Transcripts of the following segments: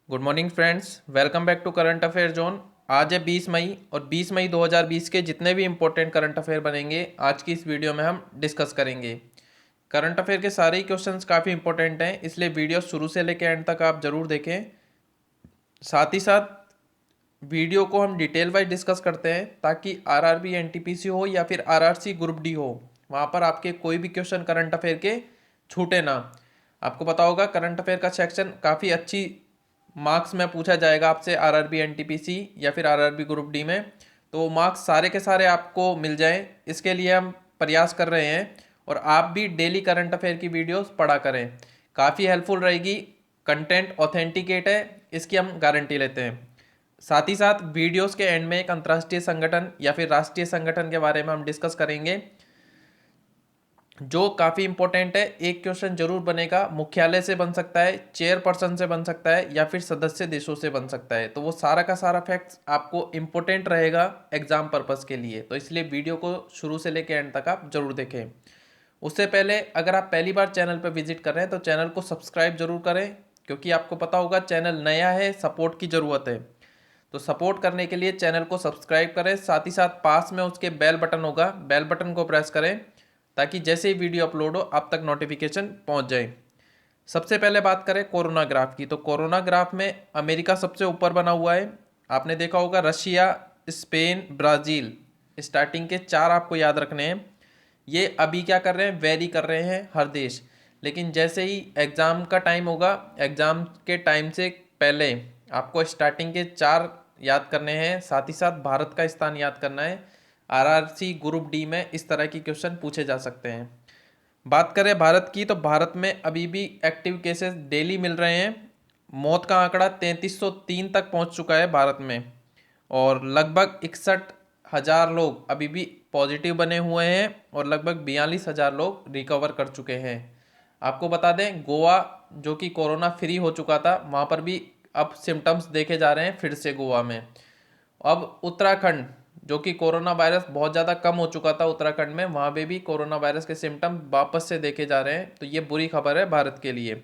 Good morning friends, welcome back to current affair zone. आज है 20 मई और 20 मई 2020 के जितने भी इंपॉर्टेंट करंट अफेयर बनेंगे आज की इस वीडियो में हम डिस्कस करेंगे। करंट अफेयर के सारे ही क्वेश्चंस काफ़ी इंपॉर्टेंट हैं, इसलिए वीडियो शुरू से लेकर एंड तक आप ज़रूर देखें। साथ ही साथ वीडियो को हम डिटेल वाइज डिस्कस करते हैं ताकि आरआरबी एनटीपीसी हो या फिर आरआरसी ग्रुप डी हो, वहाँ पर आपके कोई भी क्वेश्चन करंट अफेयर के छूटे ना। आपको पता होगा करंट अफेयर का सेक्शन काफ़ी अच्छी मार्क्स में पूछा जाएगा आपसे आरआरबी एनटीपीसी या फिर आरआरबी ग्रुप डी में, तो मार्क्स सारे के सारे आपको मिल जाएं, इसके लिए हम प्रयास कर रहे हैं। और आप भी डेली करंट अफेयर की वीडियोस पढ़ा करें, काफ़ी हेल्पफुल रहेगी। कंटेंट ऑथेंटिकेट है, इसकी हम गारंटी लेते हैं। साथ ही साथ वीडियोस के एंड में एक अंतर्राष्ट्रीय संगठन या फिर राष्ट्रीय संगठन के बारे में हम डिस्कस करेंगे जो काफ़ी इंपॉर्टेंट है। एक क्वेश्चन जरूर बनेगा, मुख्यालय से बन सकता है, चेयरपर्सन से बन सकता है या फिर सदस्य देशों से बन सकता है। तो वो सारा का सारा फैक्ट्स आपको इंपॉर्टेंट रहेगा एग्जाम पर्पस के लिए, तो इसलिए वीडियो को शुरू से लेकर एंड तक आप जरूर देखें। उससे पहले अगर आप पहली बार चैनल पर विजिट कर रहे हैं तो चैनल को सब्सक्राइब जरूर करें, क्योंकि आपको पता होगा चैनल नया है, सपोर्ट की ज़रूरत है। तो सपोर्ट करने के लिए चैनल को सब्सक्राइब करें, साथ ही साथ पास में उसके बेल बटन होगा, बेल बटन को प्रेस करें ताकि जैसे ही वीडियो अपलोड हो आप तक नोटिफिकेशन पहुंच जाए। सबसे पहले बात करें कोरोना ग्राफ की, तो कोरोना ग्राफ में अमेरिका सबसे ऊपर बना हुआ है। आपने देखा होगा रशिया, स्पेन, ब्राज़ील, स्टार्टिंग के चार आपको याद रखने हैं। ये अभी क्या कर रहे हैं, वेरी कर रहे हैं हर देश, लेकिन जैसे ही एग्ज़ाम का टाइम होगा, एग्ज़ाम के टाइम से पहले आपको स्टार्टिंग के चार याद करने हैं, साथ ही साथ भारत का स्थान याद करना है। आरआरसी ग्रुप डी में इस तरह की क्वेश्चन पूछे जा सकते हैं। बात करें भारत की, तो भारत में अभी भी एक्टिव केसेस डेली मिल रहे हैं। मौत का आंकड़ा 3303 तक पहुंच चुका है भारत में, और लगभग 61,000 लोग अभी भी पॉजिटिव बने हुए हैं और लगभग 42,000 लोग रिकवर कर चुके हैं। आपको बता दें गोवा जो कि कोरोना फ्री हो चुका था, वहाँ पर भी अब सिम्टम्स देखे जा रहे हैं फिर से गोवा में। अब उत्तराखंड जो कि कोरोना वायरस बहुत ज़्यादा कम हो चुका था उत्तराखंड में, वहाँ पे भी कोरोना वायरस के सिम्टम वापस से देखे जा रहे हैं, तो ये बुरी खबर है भारत के लिए।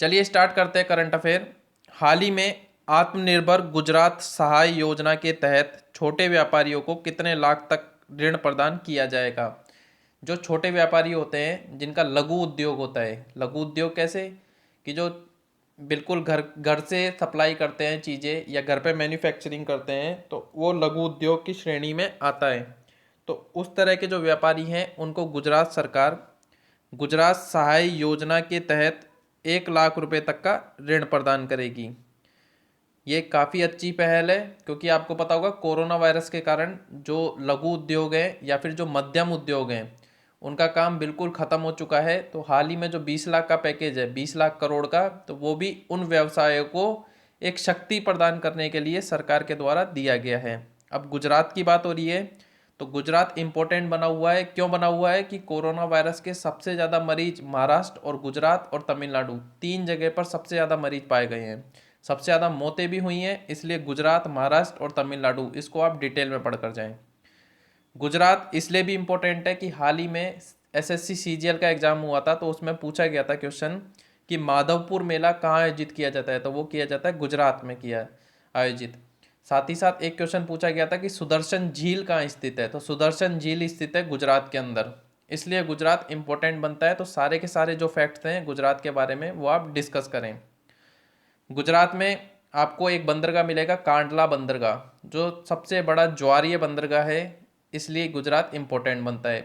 चलिए स्टार्ट करते हैं करंट अफेयर। हाल ही में आत्मनिर्भर गुजरात सहाय योजना के तहत छोटे व्यापारियों को कितने लाख तक ऋण प्रदान किया जाएगा। जो छोटे व्यापारी होते हैं जिनका लघु उद्योग होता है, लघु उद्योग कैसे कि जो बिल्कुल घर घर से सप्लाई करते हैं चीज़ें या घर पे मैन्युफैक्चरिंग करते हैं, तो वो लघु उद्योग की श्रेणी में आता है। तो उस तरह के जो व्यापारी हैं उनको गुजरात सरकार गुजरात सहाय योजना के तहत 1 लाख रुपए तक का ऋण प्रदान करेगी। ये काफ़ी अच्छी पहल है, क्योंकि आपको पता होगा कोरोना वायरस के कारण जो लघु उद्योग है या फिर जो मध्यम उद्योग हैं उनका काम बिल्कुल ख़त्म हो चुका है। तो हाल ही में जो 20 लाख का पैकेज है, 20 लाख करोड़ का, तो वो भी उन व्यवसायों को एक शक्ति प्रदान करने के लिए सरकार के द्वारा दिया गया है। अब गुजरात की बात हो रही है, तो गुजरात इम्पोर्टेंट बना हुआ है। क्यों बना हुआ है कि कोरोना वायरस के सबसे ज़्यादा मरीज महाराष्ट्र और गुजरात और तमिलनाडु, तीन जगह पर सबसे ज़्यादा मरीज पाए गए हैं, सबसे ज़्यादा मौतें भी हुई हैं, इसलिए गुजरात, महाराष्ट्र और तमिलनाडु, इसको आप डिटेल में पढ़ कर जाएं। गुजरात इसलिए भी इम्पोर्टेंट है कि हाल ही में एसएससी सीजीएल का एग्जाम हुआ था, तो उसमें पूछा गया था क्वेश्चन कि माधवपुर मेला कहाँ आयोजित किया जाता है, तो वो किया जाता है गुजरात में किया आयोजित। साथ ही साथ एक क्वेश्चन पूछा गया था कि सुदर्शन झील कहाँ स्थित है, तो सुदर्शन झील स्थित है गुजरात के अंदर, इसलिए गुजरात इंपॉर्टेंट बनता है। तो सारे के सारे जो फैक्ट्स हैं गुजरात के बारे में वो आप डिस्कस करें। गुजरात में आपको एक बंदरगाह मिलेगा, कांडला बंदरगाह, जो सबसे बड़ा ज्वारीय बंदरगाह है, इसलिए गुजरात इंपॉर्टेंट बनता है।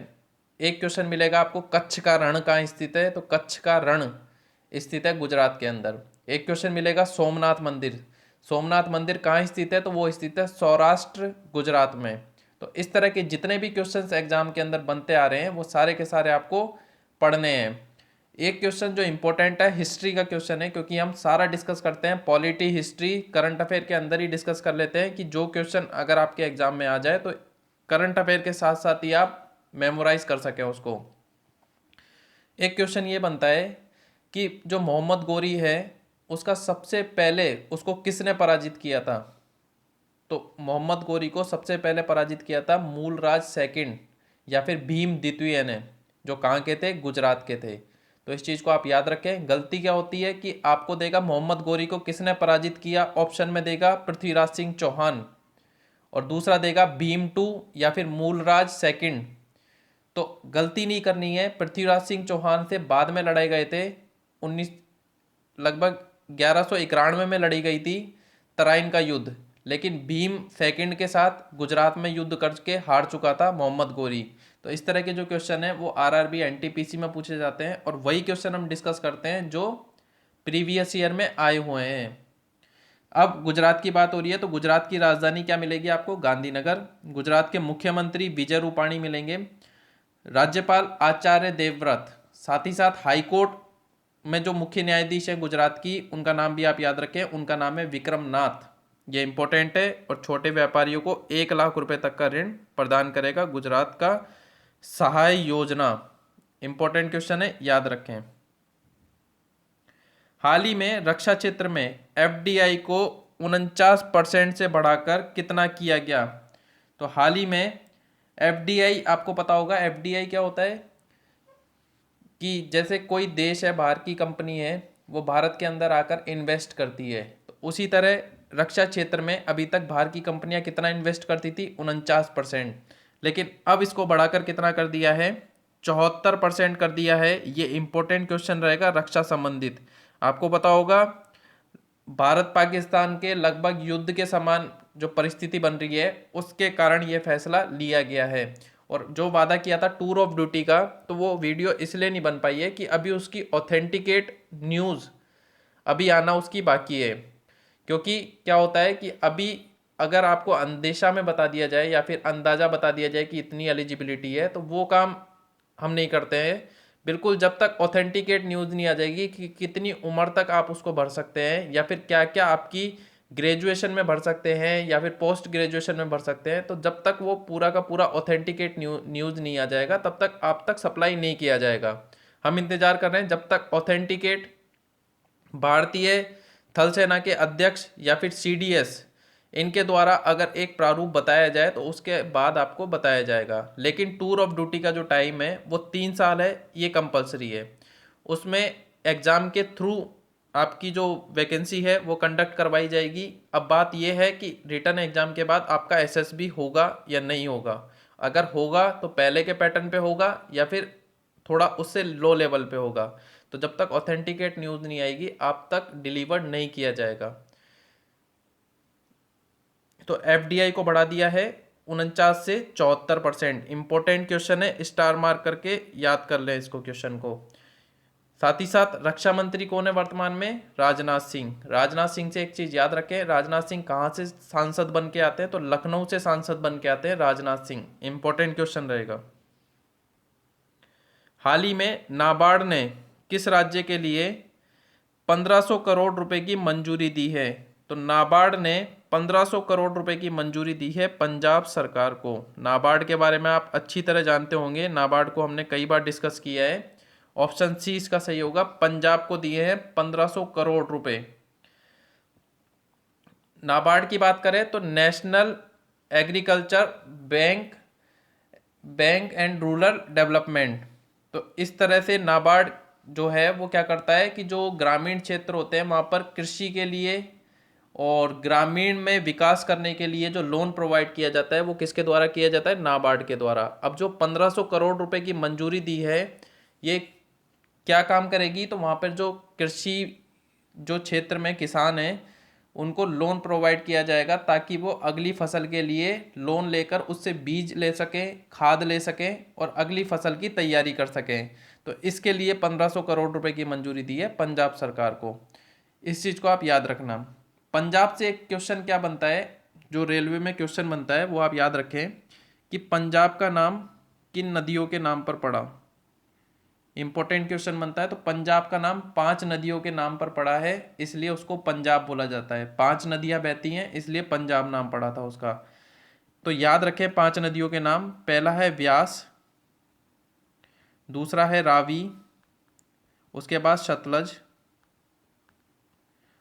एक क्वेश्चन मिलेगा आपको कच्छ का रण कहाँ स्थित है, तो कच्छ का रण स्थित है गुजरात के अंदर। एक क्वेश्चन मिलेगा सोमनाथ मंदिर, सोमनाथ मंदिर कहाँ स्थित है, तो वो स्थित है सौराष्ट्र गुजरात में। तो इस तरह के जितने भी क्वेश्चंस एग्जाम के अंदर बनते आ रहे हैं वो सारे के सारे आपको पढ़ने हैं। एक क्वेश्चन जो इंपॉर्टेंट है हिस्ट्री का क्वेश्चन है, क्योंकि हम सारा डिस्कस करते हैं पॉलिटी, हिस्ट्री, करंट अफेयर के अंदर ही डिस्कस कर लेते हैं कि जो क्वेश्चन अगर आपके एग्जाम में आ जाए तो करंट अफेयर के साथ साथ ही आप मेमोराइज कर सकें उसको। एक क्वेश्चन ये बनता है कि जो मोहम्मद गोरी है उसका सबसे पहले उसको किसने पराजित किया था, तो मोहम्मद गोरी को सबसे पहले पराजित किया था मूलराज सेकंड या फिर भीम द्वितीय ने, जो कहाँ के थे, गुजरात के थे। तो इस चीज़ को आप याद रखें। गलती क्या होती है कि आपको देगा मोहम्मद गौरी को किसने पराजित किया, ऑप्शन में देगा पृथ्वीराज सिंह चौहान, और दूसरा देगा भीम टू या फिर मूलराज सेकंड। तो गलती नहीं करनी है। पृथ्वीराज सिंह चौहान से बाद में लड़ाई गए थे, 19 लगभग 1191 में लड़ी गई थी तराइन का युद्ध, लेकिन भीम सेकंड के साथ गुजरात में युद्ध करके हार चुका था मोहम्मद गौरी। तो इस तरह के जो क्वेश्चन है वो आरआरबी एनटीपीसी में पूछे जाते हैं, और वही क्वेश्चन हम डिस्कस करते हैं जो प्रीवियस ईयर में आए हुए हैं। अब गुजरात की बात हो रही है, तो गुजरात की राजधानी क्या मिलेगी आपको, गांधीनगर। गुजरात के मुख्यमंत्री विजय रूपाणी मिलेंगे। राज्यपाल आचार्य देवव्रत, साथ ही साथ हाईकोर्ट में जो मुख्य न्यायाधीश है गुजरात की, उनका नाम भी आप याद रखें, उनका नाम है विक्रम नाथ। ये इंपॉर्टेंट है, और छोटे व्यापारियों को 1 लाख रुपए तक का ऋण प्रदान करेगा गुजरात का सहाय योजना। इंपॉर्टेंट क्वेश्चन है, याद रखें। हाल ही में रक्षा क्षेत्र में एफडीआई को 49% से बढ़ाकर कितना किया गया। तो हाल ही में एफडीआई, आपको पता होगा एफडीआई क्या होता है, कि जैसे कोई देश है, बाहर की कंपनी है, वो भारत के अंदर आकर इन्वेस्ट करती है, तो उसी तरह रक्षा क्षेत्र में अभी तक बाहर की कंपनियां कितना इन्वेस्ट करती थी, 49%, लेकिन अब इसको बढ़ाकर कितना कर दिया है, 74% कर दिया है। ये इंपॉर्टेंट क्वेश्चन रहेगा रक्षा संबंधित। आपको पता होगा भारत पाकिस्तान के लगभग युद्ध के समान जो परिस्थिति बन रही है, उसके कारण ये फैसला लिया गया है। और जो वादा किया था टूर ऑफ ड्यूटी का, तो वो वीडियो इसलिए नहीं बन पाई है कि अभी उसकी ऑथेंटिकेट न्यूज़ अभी आना उसकी बाकी है। क्योंकि क्या होता है कि अभी अगर आपको अंदेशा में बता दिया जाए या फिर अंदाज़ा बता दिया जाए कि इतनी एलिजिबिलिटी है, तो वो काम हम नहीं करते हैं। बिल्कुल जब तक ऑथेंटिकेट न्यूज़ नहीं आ जाएगी कि कितनी उम्र तक आप उसको भर सकते हैं, या फिर क्या क्या आपकी ग्रेजुएशन में भर सकते हैं या फिर पोस्ट ग्रेजुएशन में भर सकते हैं, तो जब तक वो पूरा का पूरा ऑथेंटिकेट न्यूज़ नहीं आ जाएगा, तब तक आप तक सप्लाई नहीं किया जाएगा। हम इंतज़ार कर रहे हैं जब तक ऑथेंटिकेट भारतीय थल सेना के अध्यक्ष या फिर सीडीएस इनके द्वारा अगर एक प्रारूप बताया जाए, तो उसके बाद आपको बताया जाएगा। लेकिन टूर ऑफ ड्यूटी का जो टाइम है वो 3 साल है, ये कंपलसरी है। उसमें एग्ज़ाम के थ्रू आपकी जो वैकेंसी है वो कंडक्ट करवाई जाएगी। अब बात यह है कि रिटर्न एग्ज़ाम के बाद आपका एसएसबी होगा या नहीं होगा। अगर होगा तो पहले के पैटर्न पे होगा या फिर थोड़ा उससे लो लेवल पे होगा। तो जब तक ऑथेंटिकेट न्यूज़ नहीं आएगी, आप तक डिलीवर्ड नहीं किया जाएगा। तो एफडीआई को बढ़ा दिया है 49 से 74%। इंपॉर्टेंट क्वेश्चन है, स्टार मार्क करके याद कर लें इसको, क्वेश्चन को। साथ ही साथ रक्षा मंत्री कौन है वर्तमान में, राजनाथ सिंह। राजनाथ सिंह से एक चीज याद रखें, राजनाथ सिंह कहाँ से सांसद बन के आते हैं, तो लखनऊ से सांसद बन के आते हैं राजनाथ सिंह। इंपॉर्टेंट क्वेश्चन रहेगा। हाल ही में नाबार्ड ने किस राज्य के लिए 1500 करोड़ रुपए की मंजूरी दी है। तो नाबार्ड ने 1500 करोड़ रुपए की मंजूरी दी है पंजाब सरकार को। नाबार्ड के बारे में आप अच्छी तरह जानते होंगे, नाबार्ड को हमने कई बार डिस्कस किया है। ऑप्शन सी इसका सही होगा, पंजाब को दिए हैं 1500 करोड़ रुपए। नाबार्ड की बात करें तो national agriculture bank and rural development. तो इस तरह से नाबार्ड जो है वो क्या करता है कि जो ग्रामीण क्षेत्र होते हैं वहाँ पर कृषि के लिए और ग्रामीण में विकास करने के लिए जो लोन प्रोवाइड किया जाता है वो किसके द्वारा किया जाता है, नाबार्ड के द्वारा। अब जो 1500 करोड़ रुपए की मंजूरी दी है, ये क्या काम करेगी, तो वहाँ पर जो कृषि जो क्षेत्र में किसान हैं उनको लोन प्रोवाइड किया जाएगा, ताकि वो अगली फसल के लिए लोन लेकर उससे बीज ले सकें, खाद ले सकें और अगली फसल की तैयारी कर सकें। तो इसके लिए 1500 करोड़ रुपए की मंजूरी दी है पंजाब सरकार को। इस चीज़ को आप याद रखना। पंजाब से एक क्वेश्चन क्या बनता है, जो रेलवे में क्वेश्चन बनता है वो आप याद रखें कि पंजाब का नाम किन नदियों के नाम पर पड़ा। इंपॉर्टेंट क्वेश्चन बनता है। तो पंजाब का नाम 5 नदियों के नाम पर पड़ा है, इसलिए उसको पंजाब बोला जाता है। 5 नदियां बहती हैं, इसलिए पंजाब नाम पड़ा था उसका। तो याद रखें 5 नदियों के नाम। पहला है व्यास, दूसरा है रावी, उसके बाद सतलज,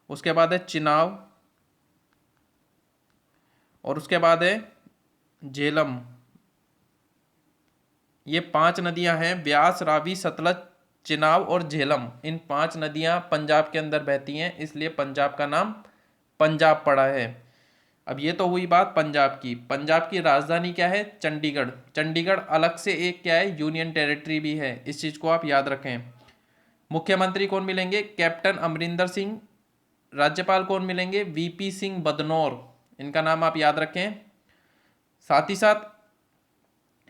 उसके बाद है चिनाब, और उसके बाद है झेलम। ये 5 नदियां हैं, व्यास, रावी, सतलज, चिनाब और झेलम, इन 5 नदियां पंजाब के अंदर बहती हैं, इसलिए पंजाब का नाम पंजाब पड़ा है। अब ये तो हुई बात पंजाब की। पंजाब की राजधानी क्या है? चंडीगढ़। चंडीगढ़ अलग से एक क्या है? यूनियन टेरिटरी भी है, इस चीज़ को आप याद रखें। मुख्यमंत्री कौन मिलेंगे? कैप्टन अमरिंदर सिंह। राज्यपाल कौन मिलेंगे? वीपी सिंह बदनौर, इनका नाम आप याद रखें। साथ ही साथ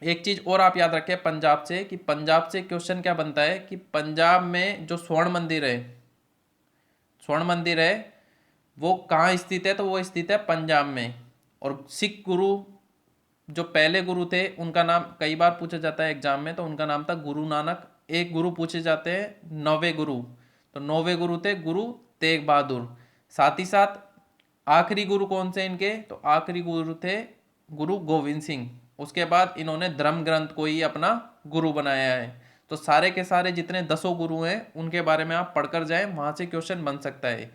एक चीज और आप याद रखें पंजाब से, कि पंजाब से क्वेश्चन क्या बनता है कि पंजाब में जो स्वर्ण मंदिर है, स्वर्ण मंदिर है वो कहाँ स्थित है? तो वो स्थित है पंजाब में। और सिख गुरु जो पहले गुरु थे उनका नाम कई बार पूछा जाता है एग्जाम में, तो उनका नाम था गुरु नानक। एक गुरु पूछे जाते हैं 9वें गुरु, तो 9वें गुरु थे गुरु तेग बहादुर। साथ ही साथ आखिरी गुरु कौन से इनके? तो आखिरी गुरु थे गुरु गोविंद सिंह। उसके बाद इन्होंने धर्म ग्रंथ को ही अपना गुरु बनाया है। तो सारे के सारे जितने 10 गुरु हैं उनके बारे में आप पढ़कर जाएं, वहां से क्वेश्चन बन सकता है।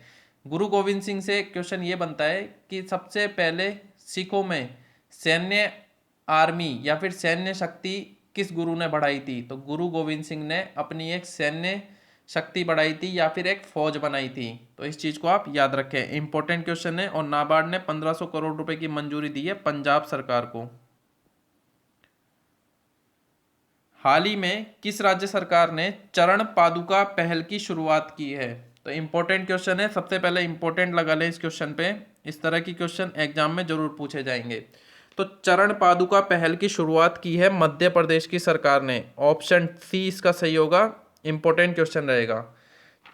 गुरु गोविंद सिंह से क्वेश्चन ये बनता है कि सबसे पहले सिखों में सैन्य आर्मी या फिर सैन्य शक्ति किस गुरु ने बढ़ाई थी? तो गुरु गोविंद सिंह ने अपनी एक सैन्य शक्ति बढ़ाई थी या फिर एक फौज बनाई थी। तो इस चीज को आप याद रखें, इंपॉर्टेंट क्वेश्चन है। और नाबार्ड ने 1500 करोड़ रुपए की मंजूरी दी है पंजाब सरकार को। हाल ही में किस राज्य सरकार ने चरण पादुका पहल की शुरुआत की है? तो इंपॉर्टेंट क्वेश्चन है, सबसे पहले इंपॉर्टेंट लगा लें इस क्वेश्चन पे, इस तरह की क्वेश्चन एग्जाम में जरूर पूछे जाएंगे। तो चरण पादुका पहल की शुरुआत की है मध्य प्रदेश की सरकार ने। ऑप्शन सी इसका सही होगा, इंपॉर्टेंट क्वेश्चन रहेगा।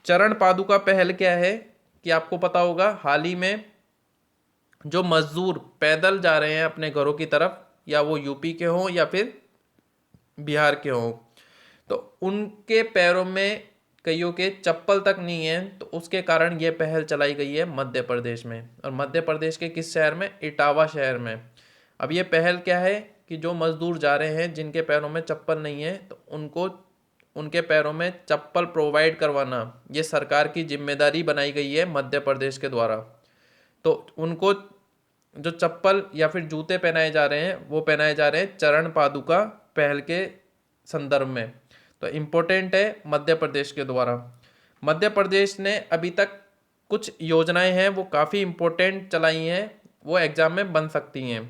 चरण पादुका पहल क्या है कि आपको पता होगा, हाल ही में जो मजदूर पैदल जा रहे हैं अपने घरों की तरफ, या वो यूपी के हों या फिर बिहार के हों, तो उनके पैरों में कईयों के चप्पल तक नहीं है, तो उसके कारण ये पहल चलाई गई है मध्य प्रदेश में। और मध्य प्रदेश के किस शहर में? इटावा शहर में। अब ये पहल क्या है कि जो मजदूर जा रहे हैं जिनके पैरों में चप्पल नहीं है, तो उनको उनके पैरों में चप्पल प्रोवाइड करवाना ये सरकार की जिम्मेदारी बनाई गई है मध्य प्रदेश के द्वारा। तो उनको जो चप्पल या फिर जूते पहनाए जा रहे हैं वो पहनाए जा रहे हैं चरण पादुका पहल के संदर्भ में। तो इम्पोर्टेंट है मध्य प्रदेश के द्वारा। मध्य प्रदेश ने अभी तक कुछ योजनाएं हैं वो काफ़ी इम्पोर्टेंट चलाई हैं, वो एग्जाम में बन सकती हैं।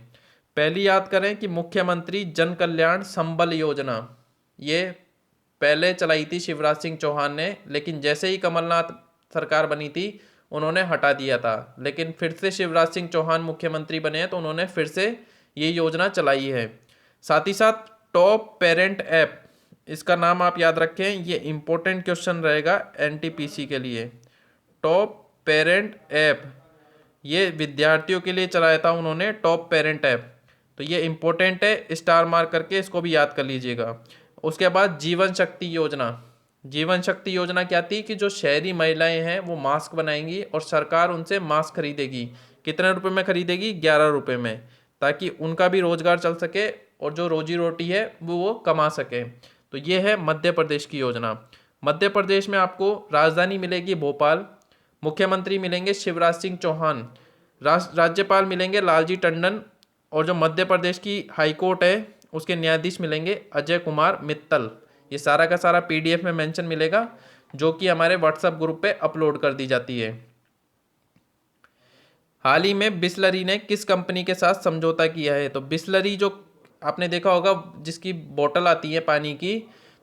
पहली याद करें कि मुख्यमंत्री जन कल्याण संबल योजना, ये पहले चलाई थी शिवराज सिंह चौहान ने, लेकिन जैसे ही कमलनाथ सरकार बनी थी उन्होंने हटा दिया था। लेकिन फिर से शिवराज सिंह चौहान मुख्यमंत्री बने हैं तो उन्होंने फिर से ये योजना चलाई है। साथ ही साथ टॉप पेरेंट ऐप, इसका नाम आप याद रखें, ये इंपॉर्टेंट क्वेश्चन रहेगा एनटीपीसी के लिए। टॉप पेरेंट ऐप ये विद्यार्थियों के लिए चलाया था उन्होंने, टॉप पेरेंट ऐप। तो ये इंपॉर्टेंट है, स्टार मार्क करके इसको भी याद कर लीजिएगा। उसके बाद जीवन शक्ति योजना। जीवन शक्ति योजना क्या थी कि जो शहरी महिलाएं हैं वो मास्क बनाएंगी और सरकार उनसे मास्क खरीदेगी। कितने रुपए में खरीदेगी? 11 रुपए में, ताकि उनका भी रोजगार चल सके और जो रोजी रोटी है वो कमा सके। तो ये है मध्य प्रदेश की योजना। मध्य प्रदेश में आपको राजधानी मिलेगी भोपाल, मुख्यमंत्री मिलेंगे शिवराज सिंह चौहान, राज्यपाल मिलेंगे लालजी टंडन, और जो मध्य प्रदेश की हाईकोर्ट है उसके न्यायाधीश मिलेंगे अजय कुमार मित्तल। ये सारा का सारा पीडीएफ में मेंशन मिलेगा, जो कि हमारे व्हाट्सएप ग्रुप पे अपलोड कर दी जाती है। हाल ही में बिसलरी ने किस कंपनी के साथ समझौता किया है? तो बिसलरी जो आपने देखा होगा जिसकी बोतल आती है पानी की,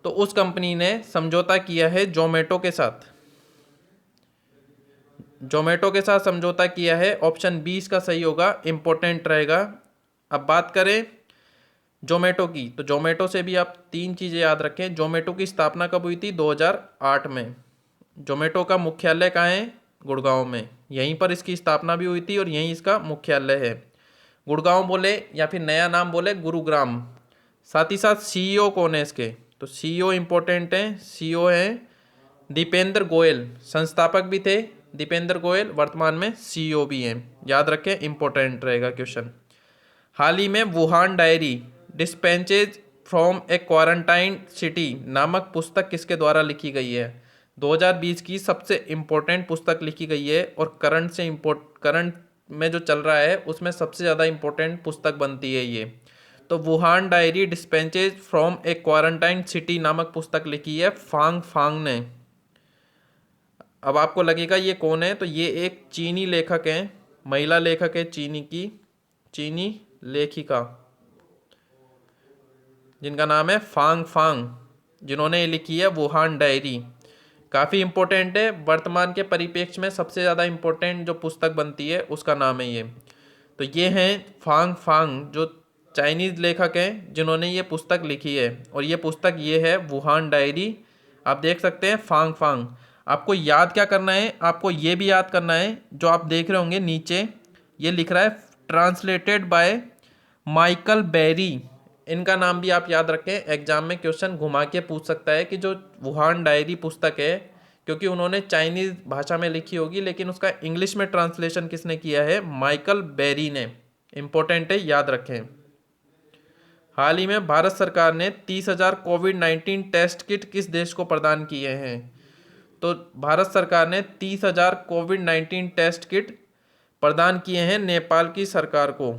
तो उस कंपनी ने समझौता किया है जोमेटो के साथ। जोमेटो के साथ समझौता किया है, ऑप्शन 20 का सही होगा, इंपॉर्टेंट रहेगा। अब बात करें जोमेटो की, तो जोमेटो से भी आप 3 चीज़ें याद रखें। जोमेटो की स्थापना कब हुई थी? 2008 में। जोमेटो का मुख्यालय कहाँ है? गुड़गांव में। यहीं पर इसकी स्थापना भी हुई थी और यहीं इसका मुख्यालय है। गुड़गांव बोले या फिर नया नाम बोले गुरुग्राम। साथ ही साथ सीईओ कौन है इसके? तो सीईओ इंपॉर्टेंट हैं, सीईओ हैं दीपेंद्र गोयल, संस्थापक भी थे दीपेंद्र गोयल, वर्तमान में सीईओ भी हैं। याद रखें, इंपॉर्टेंट रहेगा क्वेश्चन। हाल ही में Wuhan diary dispatches from a quarantine city नामक पुस्तक किसके द्वारा लिखी गई है? 2020 की सबसे इम्पोर्टेंट पुस्तक लिखी गई है और करंट में जो चल रहा है उसमें सबसे ज़्यादा इम्पोर्टेंट पुस्तक बनती है ये। तो Wuhan diary dispatches from a quarantine city नामक पुस्तक लिखी है फांग फांग ने। अब आपको लगेगा ये कौन है, तो ये एक चीनी लेखक हैं, महिला लेखक है, चीनी लेखिका, जिनका नाम है फांग फांग, जिन्होंने ये लिखी है वुहान डायरी। काफ़ी इम्पोर्टेंट है, वर्तमान के परिप्रेक्ष्य में सबसे ज़्यादा इम्पोर्टेंट जो पुस्तक बनती है उसका नाम है ये। तो ये हैं फांग फांग, जो चाइनीज़ लेखक हैं जिन्होंने ये पुस्तक लिखी है, और ये पुस्तक ये है वुहान डायरी। आप देख सकते हैं फांग फांग। आपको याद क्या करना है, आपको ये भी याद करना है, जो आप देख रहे होंगे नीचे ये लिख रहा है ट्रांसलेटेड बाय माइकल बेरी। इनका नाम भी आप याद रखें, एग्जाम में क्वेश्चन घुमा के पूछ सकता है कि जो वुहान डायरी पुस्तक है, क्योंकि उन्होंने चाइनीज़ भाषा में लिखी होगी लेकिन उसका इंग्लिश में ट्रांसलेशन किसने किया है, माइकल बेरी ने। इम्पोर्टेंट है, याद रखें। हाल ही में भारत सरकार ने 30,000 कोविड-19 टेस्ट किट किस देश को प्रदान किए हैं? तो भारत सरकार ने 30,000 कोविड-19 टेस्ट किट प्रदान किए हैं नेपाल की सरकार को।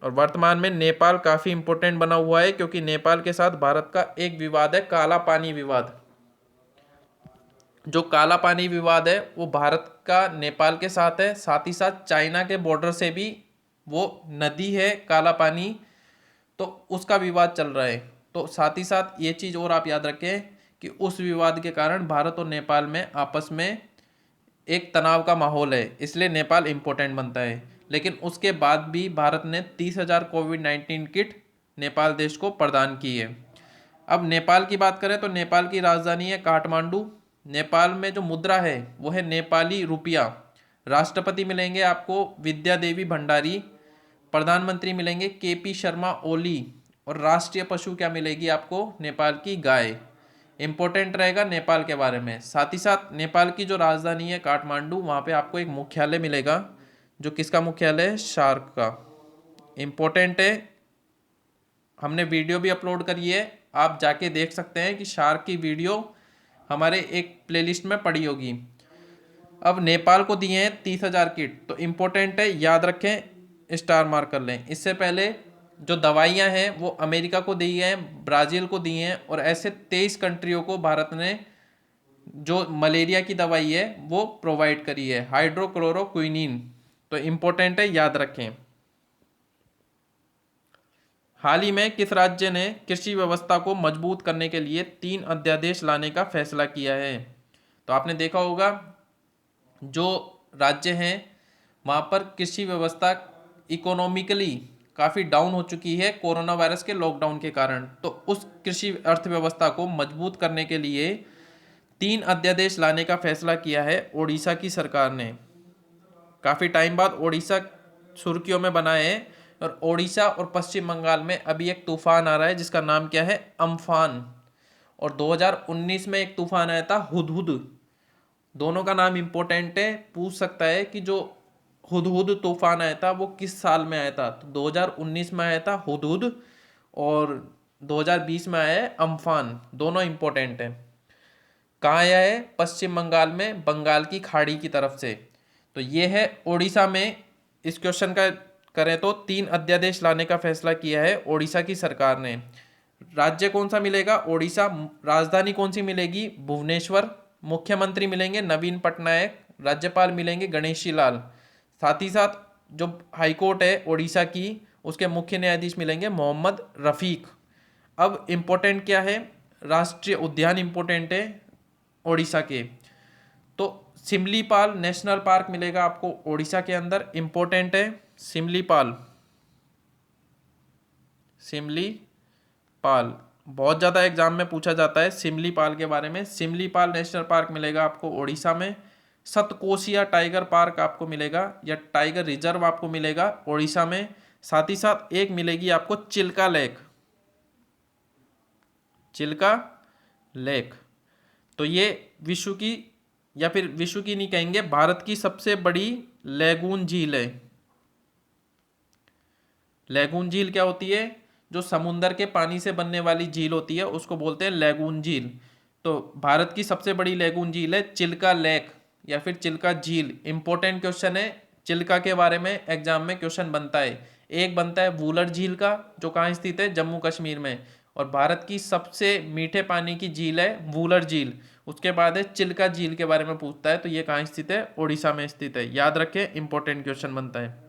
और वर्तमान में नेपाल काफ़ी इम्पोर्टेंट बना हुआ है, क्योंकि नेपाल के साथ भारत का एक विवाद है, काला पानी विवाद। जो काला पानी विवाद है वो भारत का नेपाल के साथ है, साथ ही साथ चाइना के बॉर्डर से भी वो नदी है काला पानी, तो उसका विवाद चल रहा है। तो साथ ही साथ ये चीज़ और आप याद रखें कि उस विवाद के कारण भारत और नेपाल में आपस में एक तनाव का माहौल है, इसलिए नेपाल इम्पोर्टेंट बनता है। लेकिन उसके बाद भी भारत ने 30,000 कोविड-19 किट नेपाल देश को प्रदान की है। अब नेपाल की बात करें तो नेपाल की राजधानी है काठमांडू। नेपाल में जो मुद्रा है वो है नेपाली रुपया। राष्ट्रपति मिलेंगे आपको विद्या देवी भंडारी, प्रधानमंत्री मिलेंगे केपी शर्मा ओली, और राष्ट्रीय पशु क्या मिलेगी आपको, नेपाल की गाय। इम्पोर्टेंट रहेगा नेपाल के बारे में। साथ ही साथ नेपाल की जो राजधानी है काठमांडू, वहाँ पे आपको एक मुख्यालय मिलेगा, जो किसका मुख्यालय है, शार्क का। इम्पोर्टेंट है, हमने वीडियो भी अपलोड करी है, आप जाके देख सकते हैं कि शार्क की वीडियो हमारे एक प्लेलिस्ट में पड़ी होगी। अब नेपाल को दिए हैं 30,000 किट, तो इम्पोर्टेंट है, याद रखें, स्टार मार्क कर लें। इससे पहले जो दवाइयाँ हैं वो अमेरिका को दी हैं, ब्राज़ील को दी हैं, और ऐसे 23 कंट्रियों को भारत ने जो मलेरिया की दवाई है वो प्रोवाइड करी है, हाइड्रोक्लोरोक्विनीन। तो इम्पोर्टेंट है, याद रखें। हाल ही में किस राज्य ने कृषि व्यवस्था को मजबूत करने के लिए 3 अध्यादेश लाने का फैसला किया है? तो आपने देखा होगा जो राज्य हैं वहाँ पर कृषि व्यवस्था इकोनॉमिकली काफ़ी डाउन हो चुकी है कोरोना वायरस के लॉकडाउन के कारण। तो उस कृषि अर्थव्यवस्था को मजबूत करने के लिए 3 अध्यादेश लाने का फैसला किया है ओडिशा की सरकार ने। काफ़ी टाइम बाद ओडिशा सुर्खियों में बना है, और ओडिशा और पश्चिम बंगाल में अभी एक तूफान आ रहा है जिसका नाम क्या है, अम्फान। और 2019 में एक तूफान आया था हुदहुद। दोनों का नाम इम्पोर्टेंट है, पूछ सकता है कि जो हुदहुद तूफान आया था वो किस साल में आया था। तो 2019 में आया था हुदहुद, और 2020 में आया है अम्फान। दोनों इम्पोर्टेंट है। कहाँ आया है, पश्चिम बंगाल में, बंगाल की खाड़ी की तरफ से। तो ये है ओडिशा में। इस क्वेश्चन का करें तो 3 अध्यादेश लाने का फैसला किया है ओडिशा की सरकार ने। राज्य कौन सा मिलेगा, ओडिशा। राजधानी कौन सी मिलेगी, भुवनेश्वर। मुख्यमंत्री मिलेंगे नवीन पटनायक, राज्यपाल मिलेंगे गणेशी लाल। साथ ही साथ जो हाईकोर्ट है ओडिशा की, उसके मुख्य न्यायाधीश मिलेंगे मोहम्मद रफ़ीक। अब इम्पोर्टेंट क्या है, राष्ट्रीय उद्यान इम्पोर्टेंट है ओडिशा के। तो सिमलीपाल नेशनल पार्क मिलेगा आपको ओडिशा के अंदर, इम्पोर्टेंट है सिमलीपाल। सिमलीपाल बहुत ज़्यादा एग्जाम में पूछा जाता है सिमलीपाल के बारे में। सिमलीपाल नेशनल पार्क मिलेगा आपको ओडिशा में। सतकोसिया टाइगर पार्क आपको मिलेगा, या टाइगर रिजर्व आपको मिलेगा ओडिशा में। साथ ही साथ एक मिलेगी आपको चिल्का लेक, चिल्का लेक। तो ये विश्व की, या फिर विश्व की नहीं कहेंगे, भारत की सबसे बड़ी लैगून झील है। लैगून झील क्या होती है, जो समुंदर के पानी से बनने वाली झील होती है उसको बोलते हैं लैगून झील। तो भारत की सबसे बड़ी लैगून झील है चिल्का लेक या फिर चिल्का झील। इंपॉर्टेंट क्वेश्चन है, चिल्का के बारे में एग्जाम में क्वेश्चन बनता है। एक बनता है वूलर झील का, जो कहाँ स्थित है, जम्मू कश्मीर में। और भारत की सबसे मीठे पानी की झील है वूलर झील। उसके बाद है चिल्का झील के बारे में पूछता है, तो ये कहाँ स्थित है, उड़ीसा में स्थित है। याद रखें, इंपॉर्टेंट क्वेश्चन बनता है।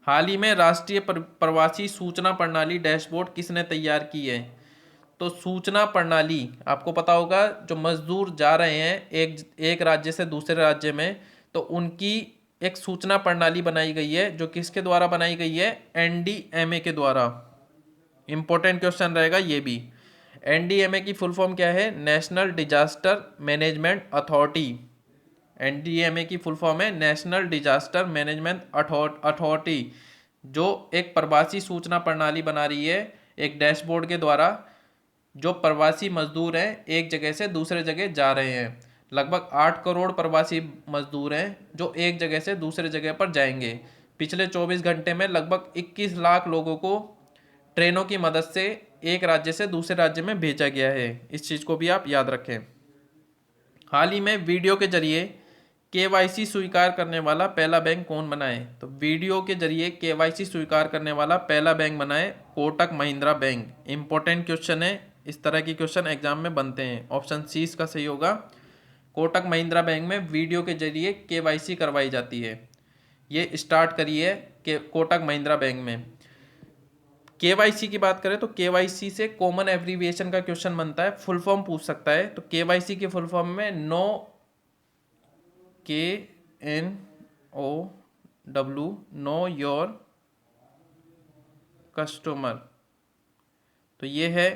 हाल ही में राष्ट्रीय प्रवासी सूचना प्रणाली डैशबोर्ड किसने तैयार की है? तो सूचना प्रणाली आपको पता होगा, जो मजदूर जा रहे हैं एक राज्य से दूसरे राज्य में, तो उनकी एक सूचना प्रणाली बनाई गई है, जो किसके द्वारा बनाई गई है, एनडीएमए के द्वारा। इंपॉर्टेंट क्वेश्चन रहेगा ये भी। एनडीएमए की फुल फॉर्म क्या है, national disaster management authority. NDMA की फुल फॉर्म है नेशनल डिजास्टर मैनेजमेंट अथॉरिटी, जो एक प्रवासी सूचना प्रणाली बना रही है एक डैशबोर्ड के द्वारा। जो प्रवासी मजदूर हैं एक जगह से दूसरे जगह जा रहे हैं, लगभग 8 करोड़ प्रवासी मजदूर हैं जो एक जगह से दूसरे जगह पर जाएंगे। पिछले 24 घंटे में लगभग 21 लाख लोगों को ट्रेनों की मदद से एक राज्य से दूसरे राज्य में भेजा गया है। इस चीज़ को भी आप याद रखें। हाल ही में वीडियो के जरिए केवाईसी स्वीकार करने वाला पहला बैंक कौन बना है? तो वीडियो के जरिए केवाईसी स्वीकार करने वाला पहला बैंक बना है Kotak Mahindra bank. Important question है, इस तरह की क्वेश्चन एग्जाम में बनते हैं। ऑप्शन सी इसका सही होगा। कोटक महिंद्रा बैंक में वीडियो के जरिए केवाईसी करवाई जाती है। ये स्टार्ट करी है कि कोटक महिंद्रा बैंक में। केवाईसी की बात करें तो केवाईसी से कॉमन एब्रीविएशन का क्वेश्चन बनता है, फुल फॉर्म पूछ सकता है। तो केवाईसी की फुल फॉर्म में know KNOW know your customer, तो ये है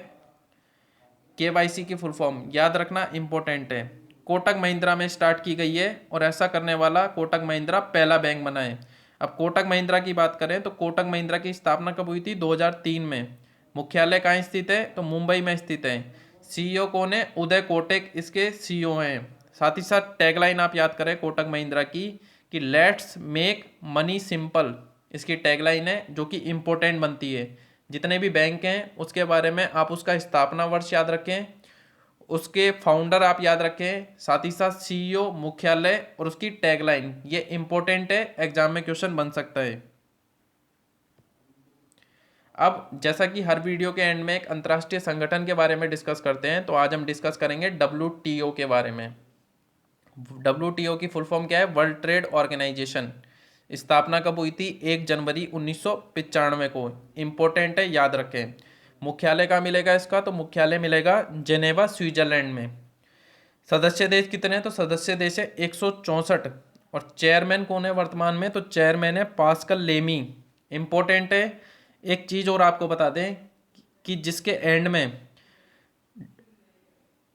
केवाईसी की फुल फॉर्म। याद रखना इंपॉर्टेंट है। कोटक महिंद्रा में स्टार्ट की गई है और ऐसा करने वाला कोटक महिंद्रा पहला बैंक बना है। अब कोटक महिंद्रा की बात करें तो कोटक महिंद्रा की स्थापना कब हुई थी? 2003 में। मुख्यालय कहाँ स्थित है? तो मुंबई में स्थित है। सीईओ कौन है? उदय कोटक इसके सीईओ हैं। साथ ही साथ टैगलाइन आप याद करें कोटक महिंद्रा की कि लेट्स मेक मनी सिंपल, इसकी टैगलाइन है, जो कि इंपॉर्टेंट बनती है। जितने भी बैंक हैं उसके बारे में आप उसका स्थापना वर्ष याद रखें, उसके फाउंडर आप याद रखें, साथ ही साथ सीईओ, मुख्यालय और उसकी टैगलाइन, ये इंपॉर्टेंट है, एग्जाम में क्वेश्चन बन सकता है। अब जैसा कि हर वीडियो के एंड में एक अंतर्राष्ट्रीय संगठन के बारे में डिस्कस करते हैं, तो आज हम डिस्कस करेंगे WTO के बारे में। WTO की फुल फॉर्म क्या है? World Trade Organization. स्थापना कब हुई थी? 1 जनवरी 1995 को। इंपॉर्टेंट है, याद रखें। मुख्यालय कहाँ मिलेगा इसका? तो मुख्यालय मिलेगा जेनेवा, स्विट्जरलैंड में। सदस्य देश कितने हैं? तो सदस्य देश है 164। और चेयरमैन कौन है वर्तमान में? तो चेयरमैन है पास्कल लेमी। इंपॉर्टेंट है। एक चीज़ और आपको बता दें कि जिसके एंड में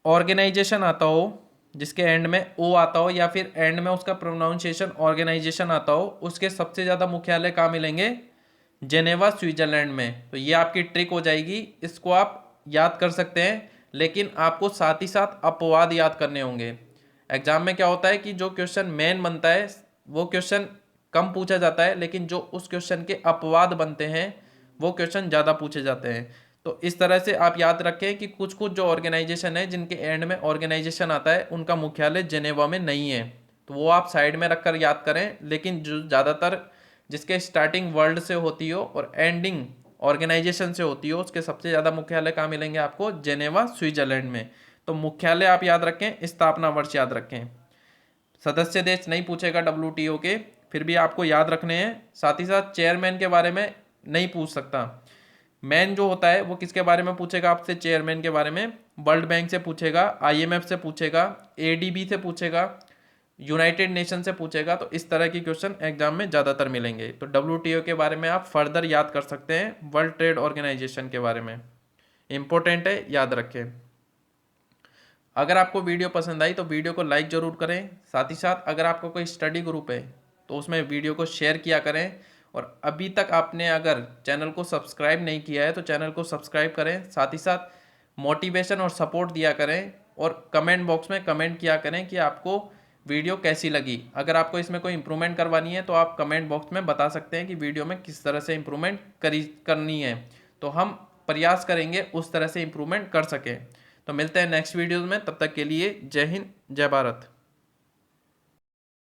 ऑर्गेनाइजेशन आता हो, जिसके एंड में ओ आता हो या फिर एंड में उसका प्रोनाउंसिएशन ऑर्गेनाइजेशन आता हो, उसके सबसे ज़्यादा मुख्यालय कहाँ मिलेंगे? जेनेवा, स्विट्जरलैंड में। तो ये आपकी ट्रिक हो जाएगी, इसको आप याद कर सकते हैं, लेकिन आपको साथ ही साथ अपवाद याद करने होंगे। एग्जाम में क्या होता है कि जो क्वेश्चन मेन बनता है वो क्वेश्चन कम पूछा जाता है, लेकिन जो उस क्वेश्चन के अपवाद बनते हैं वो क्वेश्चन ज़्यादा पूछे जाते हैं। तो इस तरह से आप याद रखें कि कुछ कुछ जो ऑर्गेनाइजेशन है जिनके एंड में ऑर्गेनाइजेशन आता है उनका मुख्यालय जेनेवा में नहीं है, तो वो आप साइड में रखकर याद करें। लेकिन जो ज़्यादातर जिसके स्टार्टिंग वर्ल्ड से होती हो और एंडिंग ऑर्गेनाइजेशन से होती हो, उसके सबसे ज़्यादा मुख्यालय कहाँ मिलेंगे आपको? जेनेवा, स्विट्जरलैंड में। तो मुख्यालय आप याद रखें, स्थापना वर्ष याद रखें। सदस्य देश नहीं पूछेगा WTO के, फिर भी आपको याद रखने हैं। साथ ही साथ चेयरमैन के बारे में नहीं पूछ सकता। मैन जो होता है वो किसके बारे में पूछेगा आपसे? चेयरमैन के बारे में वर्ल्ड बैंक से पूछेगा, IMF से पूछेगा, ADB से पूछेगा, यूनाइटेड नेशन से पूछेगा। तो इस तरह की क्वेश्चन एग्जाम में ज़्यादातर मिलेंगे। तो WTO के बारे में आप फर्दर याद कर सकते हैं, वर्ल्ड ट्रेड ऑर्गेनाइजेशन के बारे में। इंपॉर्टेंट है, याद रखें। अगर आपको वीडियो पसंद आई तो वीडियो को लाइक ज़रूर करें। साथ ही साथ अगर आपका कोई स्टडी ग्रुप है तो उसमें वीडियो को शेयर किया करें। और अभी तक आपने अगर चैनल को सब्सक्राइब नहीं किया है तो चैनल को सब्सक्राइब करें। साथ ही साथ मोटिवेशन और सपोर्ट दिया करें और कमेंट बॉक्स में कमेंट किया करें कि आपको वीडियो कैसी लगी। अगर आपको इसमें कोई इंप्रूवमेंट करवानी है तो आप कमेंट बॉक्स में बता सकते हैं कि वीडियो में किस तरह से इंप्रूवमेंट करनी है, तो हम प्रयास करेंगे उस तरह से इंप्रूवमेंट कर सकें। तो मिलते हैं नेक्स्ट वीडियो में, तब तक के लिए जय हिंद, जय भारत।